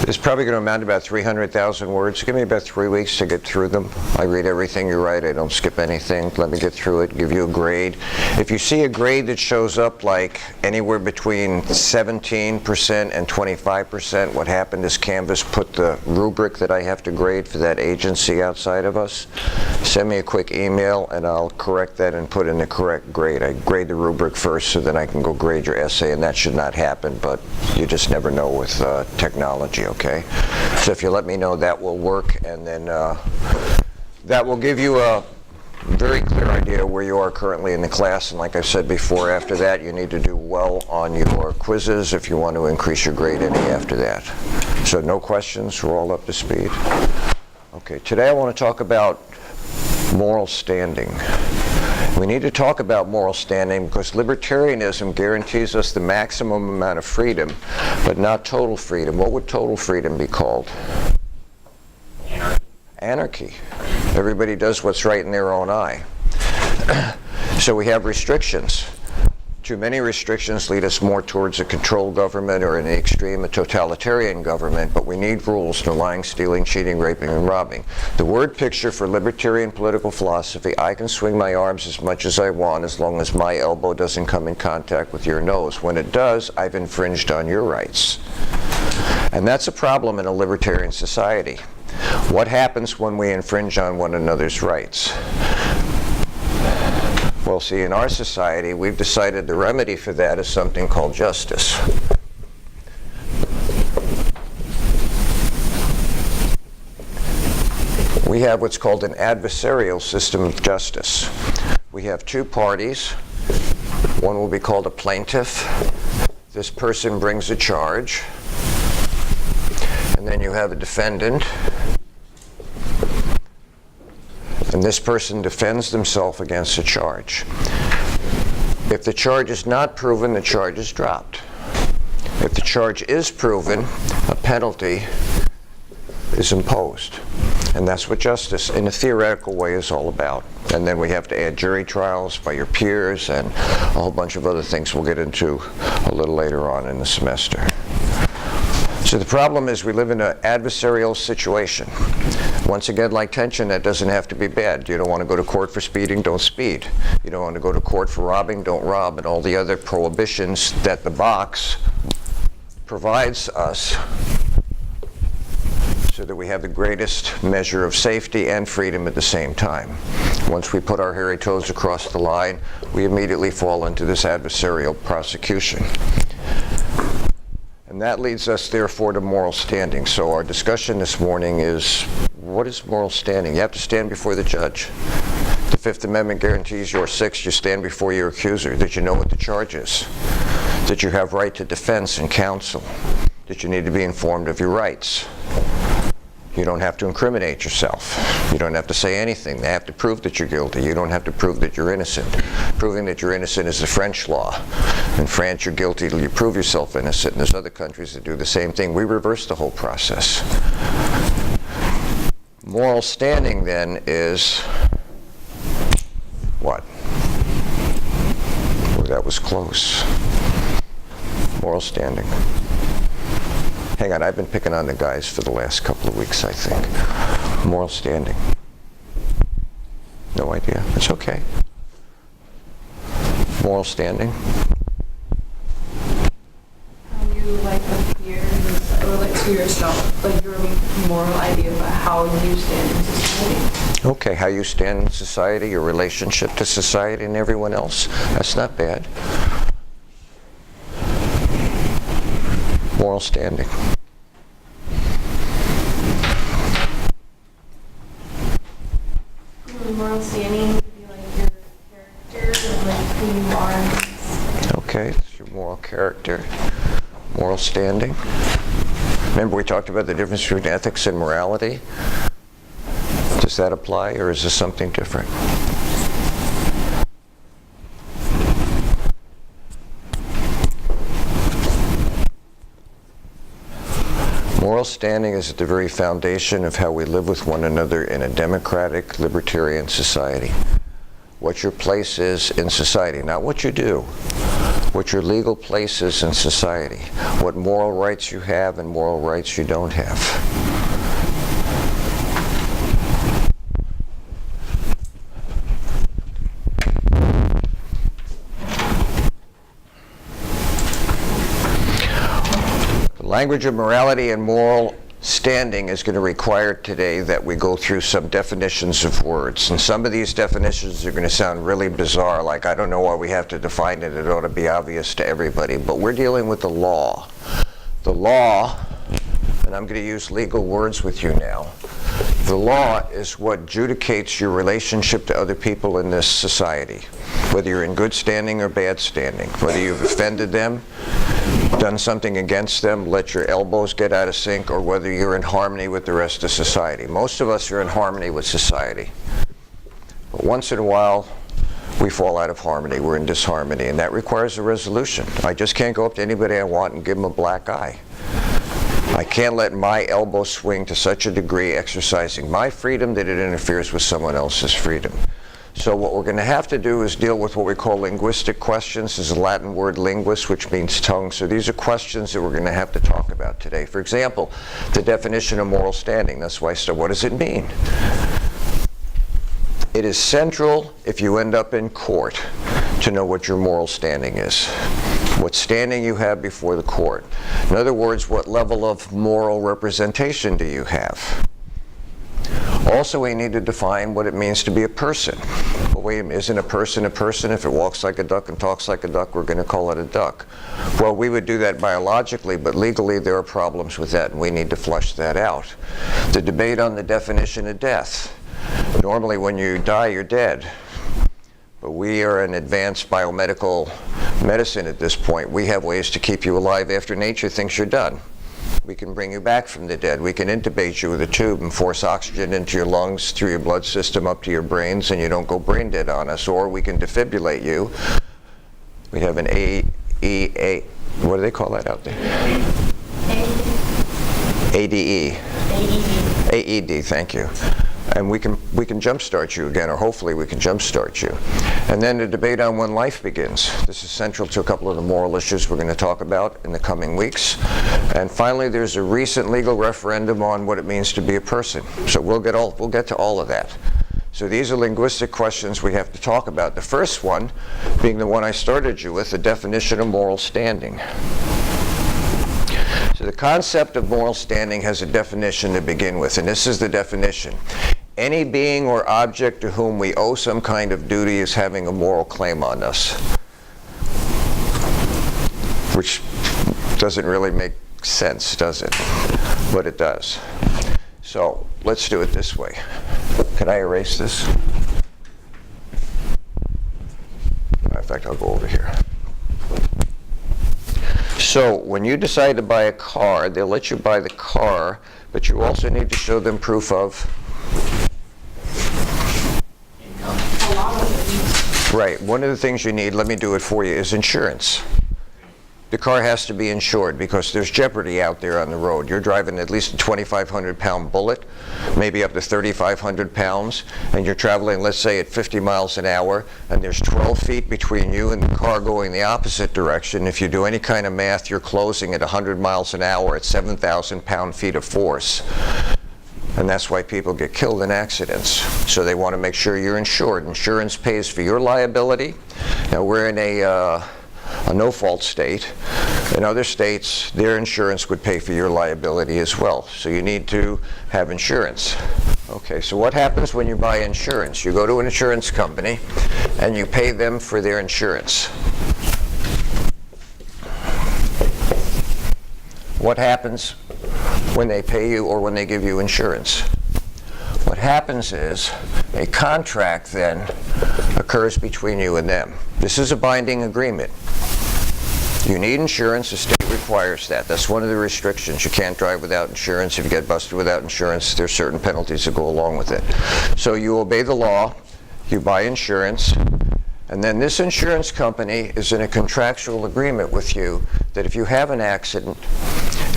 It's probably going to amount to about 300,000 words. Give me about 3 weeks to get through them. I read everything you write. I don't skip anything. Let me get through it, give you a grade. If you see a grade that shows up like anywhere between 17% and 25%, what happened is Canvas put the rubric that I have to grade for that agency outside of us. Send me a quick email and I'll correct that and put in the correct grade. I grade the rubric first so then I can go grade your essay, and that should not happen, but you just never know with technology. Okay, so if you let me know, that will work, and then that will give you a very clear idea where you are currently in the class. And like I said before, after that you need to do well on your quizzes if you want to increase your grade any after that. So no questions, we're all up to speed. Okay, today I want to talk about moral standing. We need to talk about moral standing because libertarianism guarantees us the maximum amount of freedom, but not total freedom. What would total freedom be called? Anarchy. Everybody does what's right in their own eye. So we have restrictions. Too many restrictions lead us more towards a controlled government, or in the extreme, a totalitarian government, but we need rules: no lying, stealing, cheating, raping, and robbing. The word picture for libertarian political philosophy: I can swing my arms as much as I want as long as my elbow doesn't come in contact with your nose. When it does, I've infringed on your rights. And that's a problem in a libertarian society. What happens when we infringe on one another's rights? Well, see, in our society, we've decided the remedy for that is something called justice. We have what's called an adversarial system of justice. We have two parties. One will be called a plaintiff. This person brings a charge. And then you have a defendant. And this person defends themselves against a charge. If the charge is not proven, the charge is dropped. If the charge is proven, a penalty is imposed. And that's what justice, in a theoretical way, is all about. And then we have to add jury trials by your peers and a whole bunch of other things we'll get into a little later on in the semester. So the problem is we live in an adversarial situation. Once again, like tension, that doesn't have to be bad. You don't want to go to court for speeding, don't speed. You don't want to go to court for robbing, don't rob, and all the other prohibitions that the box provides us so that we have the greatest measure of safety and freedom at the same time. Once we put our hairy toes across the line, we immediately fall into this adversarial prosecution. And that leads us, therefore, to moral standing. So our discussion this morning is, what is moral standing? You have to stand before the judge. The Fifth Amendment guarantees your sixth. You stand before your accuser. Did you know what the charge is? That you have right to defense and counsel. That you need to be informed of your rights. You don't have to incriminate yourself. You don't have to say anything. They have to prove that you're guilty. You don't have to prove that you're innocent. Proving that you're innocent is the French law. In France, you're guilty till you prove yourself innocent. And there's other countries that do the same thing. We reverse the whole process. Moral standing, then, is what? Oh, that was close. Moral standing. Hang on, I've been picking on the guys for the last couple of weeks, I think. Moral standing. No idea. It's okay. Moral standing. How you relate to yourself, like your moral idea about how you stand in society. Okay, how you stand in society, your relationship to society and everyone else. That's not bad. Moral standing. Moral standing would be like your character and like who you are. Okay, that's your moral character. Moral standing. Remember we talked about the difference between ethics and morality? Does that apply, or is this something different? Moral standing is at the very foundation of how we live with one another in a democratic, libertarian society. What your place is in society, not what you do, what your legal place is in society, what moral rights you have and moral rights you don't have. The language of morality and moral standing is going to require today that we go through some definitions of words. And some of these definitions are going to sound really bizarre, like I don't know why we have to define it, it ought to be obvious to everybody. But we're dealing with the law. The law, and I'm going to use legal words with you now, the law is what adjudicates your relationship to other people in this society, whether you're in good standing or bad standing, whether you've offended them, done something against them, let your elbows get out of sync, or whether you're in harmony with the rest of society. Most of us are in harmony with society. But once in a while, we fall out of harmony. We're in disharmony, and that requires a resolution. I just can't go up to anybody I want and give them a black eye. I can't let my elbow swing to such a degree, exercising my freedom, that it interferes with someone else's freedom. So what we're going to have to do is deal with what we call linguistic questions. This is a Latin word linguist, which means tongue. So these are questions that we're going to have to talk about today. For example, the definition of moral standing. That's why I said, what does it mean? It is central, if you end up in court, to know what your moral standing is. What standing you have before the court. In other words, what level of moral representation do you have? Also, we need to define what it means to be a person. Well, wait a minute, isn't a person a person? If it walks like a duck and talks like a duck, we're going to call it a duck. Well, we would do that biologically, but legally there are problems with that, and we need to flush that out. The debate on the definition of death. Normally when you die, you're dead. But we are in advanced biomedical medicine at this point. We have ways to keep you alive after nature thinks you're done. We can bring you back from the dead. We can intubate you with a tube and force oxygen into your lungs through your blood system up to your brains, and you don't go brain dead on us. Or we can defibrillate you. We have an AEA. What do they call that out there? ADE. AED, thank you. And we can jumpstart you again, or hopefully we can jumpstart you. And then the debate on when life begins. This is central to a couple of the moral issues we're going to talk about in the coming weeks. And finally, there's a recent legal referendum on what it means to be a person. So we'll get to all of that. So these are linguistic questions we have to talk about. The first one being the one I started you with, the definition of moral standing. So the concept of moral standing has a definition to begin with, and this is the definition. Any being or object to whom we owe some kind of duty is having a moral claim on us. Which doesn't really make sense, does it? But it does. So let's do it this way. Can I erase this? In fact, I'll go over here. So when you decide to buy a car, they'll let you buy the car, but you also need to show them proof of income. Right. One of the things you need, let me do it for you, is insurance. The car has to be insured because there's jeopardy out there on the road. You're driving at least a 2,500-pound Bullet, maybe up to 3,500 pounds, and you're traveling, let's say, at 50 miles an hour, and there's 12 feet between you and the car going the opposite direction. If you do any kind of math, you're closing at 100 miles an hour at 7,000 pound-feet of force. And that's why people get killed in accidents. So they want to make sure you're insured. Insurance pays for your liability. Now, we're in a no-fault state. In other states, their insurance would pay for your liability as well. So you need to have insurance. Okay, so what happens when you buy insurance? You go to an insurance company and you pay them for their insurance. What happens when they pay you or when they give you insurance? What happens is a contract then occurs between you and them. This is a binding agreement. You need insurance. The state requires that. That's one of the restrictions. You can't drive without insurance. If you get busted without insurance, there's certain penalties that go along with it. So you obey the law, you buy insurance, and then this insurance company is in a contractual agreement with you that if you have an accident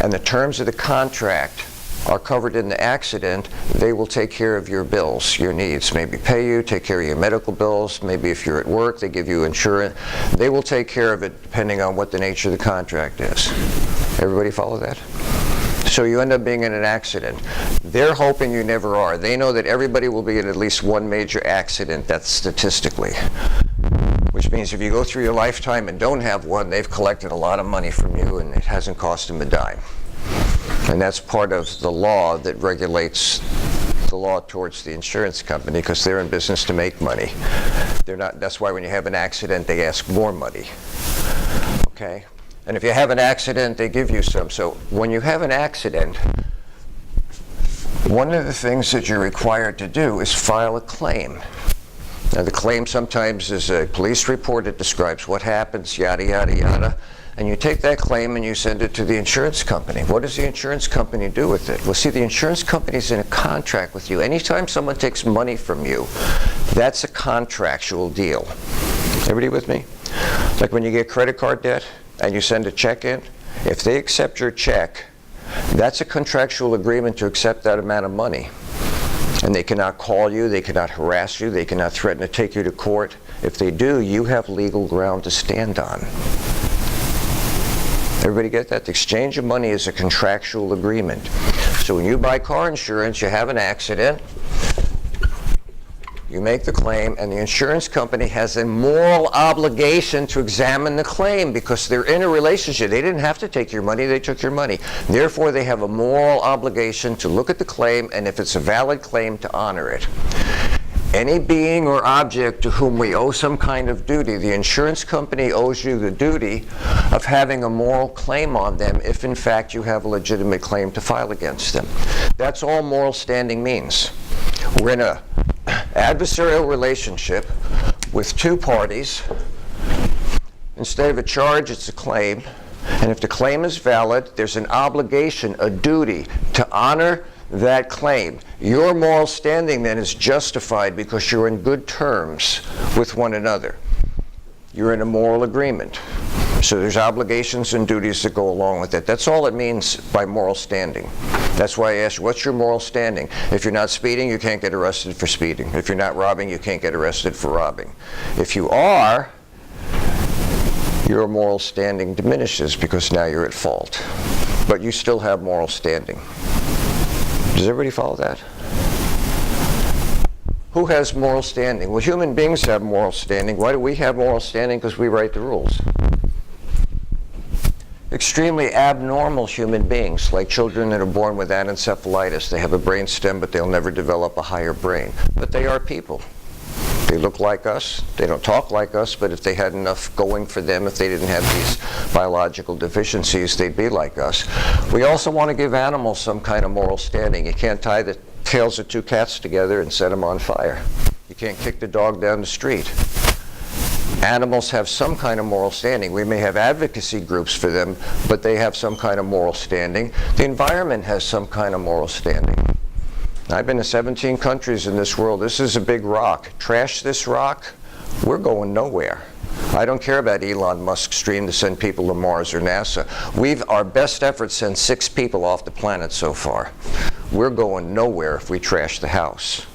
and the terms of the contract are covered in the accident, they will take care of your bills, your needs. Maybe pay you, take care of your medical bills. Maybe if you're at work, they give you insurance. They will take care of it depending on what the nature of the contract is. Everybody follow that? So you end up being in an accident. They're hoping you never are. They know that everybody will be in at least one major accident, that's statistically. Which means if you go through your lifetime and don't have one, they've collected a lot of money from you and it hasn't cost them a dime. And that's part of the law that regulates the law towards the insurance company, because they're in business to make money. They're not, that's why when you have an accident, they ask more money. Okay? And if you have an accident, they give you some. So when you have an accident, one of the things that you're required to do is file a claim. Now the claim sometimes is a police report that describes what happens, yada, yada, yada. And you take that claim and you send it to the insurance company. What does the insurance company do with it? Well, see, the insurance company's in a contract with you. Anytime someone takes money from you, that's a contractual deal. Everybody with me? Like when you get credit card debt and you send a check in, if they accept your check, that's a contractual agreement to accept that amount of money. And they cannot call you, they cannot harass you, they cannot threaten to take you to court. If they do, you have legal ground to stand on. Everybody get that? The exchange of money is a contractual agreement. So when you buy car insurance, you have an accident, you make the claim, and the insurance company has a moral obligation to examine the claim because they're in a relationship. They didn't have to take your money, they took your money. Therefore, they have a moral obligation to look at the claim, and if it's a valid claim, to honor it. Any being or object to whom we owe some kind of duty, the insurance company owes you the duty of having a moral claim on them if in fact you have a legitimate claim to file against them. That's all moral standing means. We're in an adversarial relationship with two parties. Instead of a charge, it's a claim. And if the claim is valid, there's an obligation, a duty, to honor that claim. Your moral standing then is justified because you're in good terms with one another. You're in a moral agreement. So there's obligations and duties that go along with it. That's all it means by moral standing. That's why I asked you, what's your moral standing? If you're not speeding, you can't get arrested for speeding. If you're not robbing, you can't get arrested for robbing. If you are, your moral standing diminishes because now you're at fault. But you still have moral standing. Does everybody follow that? Who has moral standing? Well, human beings have moral standing. Why do we have moral standing? Because we write the rules. Extremely abnormal human beings, like children that are born with anencephalitis. They have a brain stem, but they'll never develop a higher brain. But they are people. They look like us. They don't talk like us, but if they had enough going for them, if they didn't have these biological deficiencies, they'd be like us. We also want to give animals some kind of moral standing. You can't tie the tails of two cats together and set them on fire. You can't kick the dog down the street. Animals have some kind of moral standing. We may have advocacy groups for them, but they have some kind of moral standing. The environment has some kind of moral standing. I've been to 17 countries in this world. This is a big rock. Trash this rock, we're going nowhere. I don't care about Elon Musk's dream to send people to Mars or NASA. Our best efforts sent 6 people off the planet so far. We're going nowhere if we trash the house.